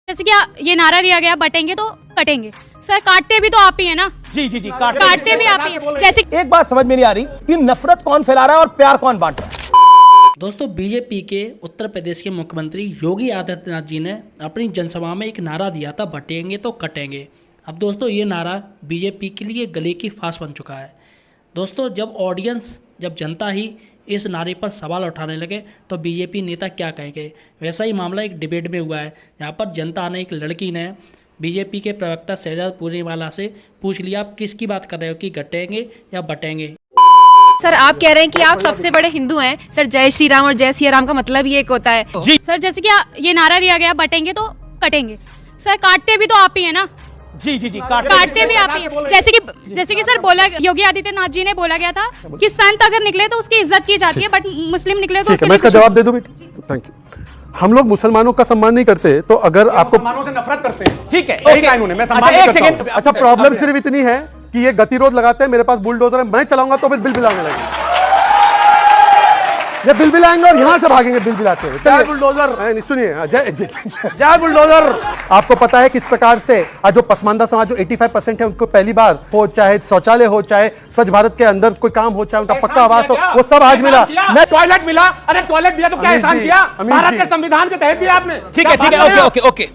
जैसे कि ये नारा दिया गया बटेंगे तो कटेंगे। सर काटते भी तो आप ही है ना। जी जी जी काटते भी आप ही है। जैसे एक बात समझ में नहीं आ रही कि नफरत कौन फैला रहा है और प्यार कौन बांट रहा है। दोस्तों, बीजेपी के उत्तर प्रदेश के मुख्यमंत्री योगी आदित्यनाथ जी ने अपनी जनसभा में एक नारा दिया था, बटेंगे तो कटेंगे। अब दोस्तों, ये नारा बीजेपी के लिए गले की फांस बन चुका है। दोस्तों, जब जनता ही इस नारे पर सवाल उठाने लगे तो बीजेपी नेता क्या कहेंगे। वैसा ही मामला एक डिबेट में हुआ है, जहाँ पर जनता ने, एक लड़की ने बीजेपी के प्रवक्ता शहजाद पूरीवाला से पूछ लिया, आप किसकी बात कर रहे हो कि कटेंगे या बटेंगे। सर, आप कह रहे हैं कि आप सबसे बड़े हिंदू हैं। सर, जय श्री राम और जय सिया राम का मतलब ही एक होता है। जी सर, जैसे कि ये नारा दिया गया बटेंगे तो कटेंगे। सर काटते भी तो आप ही है ना। जी जी जी काटते भी आप ही है। जैसे कि सर बोला, योगी आदित्यनाथ जी ने बोला गया था कि संत अगर निकले तो उसकी इज्जत की जाती है, बट मुस्लिम निकले तो मैं इसका जवाब दे दूं बेटी। Thank you. हम लोग मुसलमानों का सम्मान नहीं करते, तो अगर आपको मुसलमानों से नफरत करते हैं, ठीक है, यही कानून है। मैं सम्मान नहीं करता हूं। अच्छा, प्रॉब्लम सिर्फ इतनी है कि ये गतिरोध लगाते हैं। मेरे पास बुलडोजर है, मैं चलाऊंगा तो फिर बिल बिलाने लगेंगे। ये बिल बिलाएंगे और यहां से भागेंगे बिल बिलाते हुए। जय बुलडोजर। नहीं, सुनिए, जय बुलडोजर। आपको पता है किस प्रकार से आज जो पसमानदा समाज जो 85% है, उनको पहली बार हो, चाहे शौचालय हो, चाहे स्वच्छ भारत के अंदर कोई काम हो, चाहे उनका पक्का आवास हो, वो सब आज मिला। मैं टॉयलेट मिला। अरे टॉयलेट दिया तो क्या एहसान किया? भारत के संविधान के तहत दिया आपने। ठीक है, ओके ओके ओके।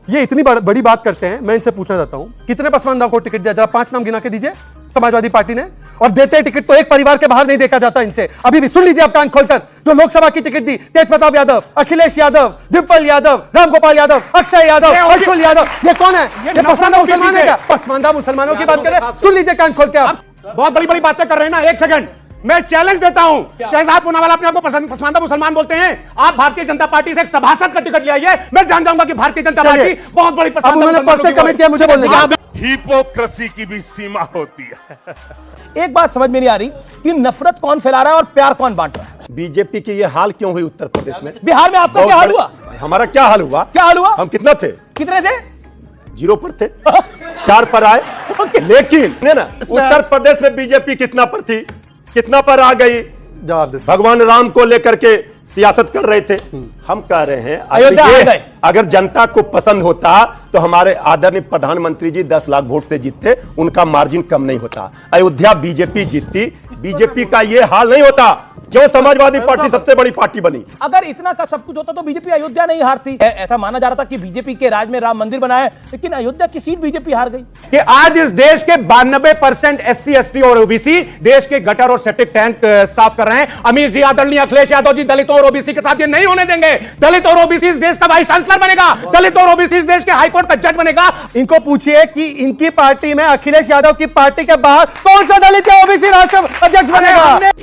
ये इतनी बड़ी बात करते हैं। मैं इनसे पूछना चाहता हूं, कितने पसमानदा को टिकट दिया? जरा 5 नाम गिना के दीजिए समाजवादी पार्टी ने। और देते टिकट तो एक परिवार के बाहर नहीं देखा जाता इनसे। अभी भी सुन लीजिए आप कान खोलकर, जो लोकसभा की टिकट दी, तेज प्रताप यादव, अखिलेश यादव, डिम्पल यादव, रामगोपाल यादव, अक्षय यादव, अंशुल यादव, ये कौन है? ये पसमानदा मुसलमान है क्या? पसमानदा मुसलमानों की बात करें, सुन लीजिए कान खोल के। आप बहुत बड़ी बड़ी बातें कर रहे हैं ना। एक सेकंड, मैं चैलेंज देता हूं। शहजाद पूनावाला अपने आप को पसमानदा मुसलमान बोलते हैं। आप भारतीय जनता पार्टी से एक सभासद का टिकट ले आइए, मैं जान जाऊंगा कि भारतीय जनता पार्टी बहुत बड़ी अब उन्होंने पर्सनल कमेंट किया, मुझे बोलने का। हिपोक्रेसी की भी सीमा होती है। एक बात समझ में नहीं आ रही कि नफरत कौन फैला रहा है और प्यार कौन बांट रहा है। बीजेपी की ये हाल क्यों हुई उत्तर प्रदेश में? बिहार में आपका क्या हाल हुआ? हमारा क्या हाल हुआ? क्या हाल हुआ? हम कितना थे? कितने थे? 0 पर थे। 4 पर आए। लेकिन ना, उत्तर प्रदेश में बीजेपी कितना पर थी, कितना पर आ गई? जवाब दे। भगवान राम को लेकर के सियासत कर रहे थे। हम कह रहे हैं, अगर जनता को पसंद होता तो हमारे आदरणीय प्रधानमंत्री जी 10 लाख वोट से जीतते, उनका मार्जिन कम नहीं होता। अयोध्या बीजेपी जीतती, बीजेपी का ये हाल नहीं होता। क्यों समाजवादी पार्टी सबसे बड़ी पार्टी बनी? अगर इतना का सब कुछ होता तो बीजेपी अयोध्या नहीं हारती। ऐसा माना जा रहा था कि बीजेपी के राज में राम मंदिर बनाया, लेकिन अयोध्या की सीट बीजेपी हार गई। कि आज इस देश के 92% SC ST और ओबीसी देश के गटर और सेप्टिक टैंक साफ कर रहे हैं। अमित जी, आदरणीय अखिलेश यादव जी दलितों और ओबीसी के साथ ये नहीं होने देंगे। दलित और ओबीसी इस देश का वाइस चांसलर बनेगा, दलित और ओबीसी इस देश के हाईकोर्ट का जज बनेगा। इनको पूछिए कि इनकी पार्टी में, अखिलेश यादव की पार्टी के बाहर कौन सा दलित या ओबीसी राष्ट्र अध्यक्ष बनेगा?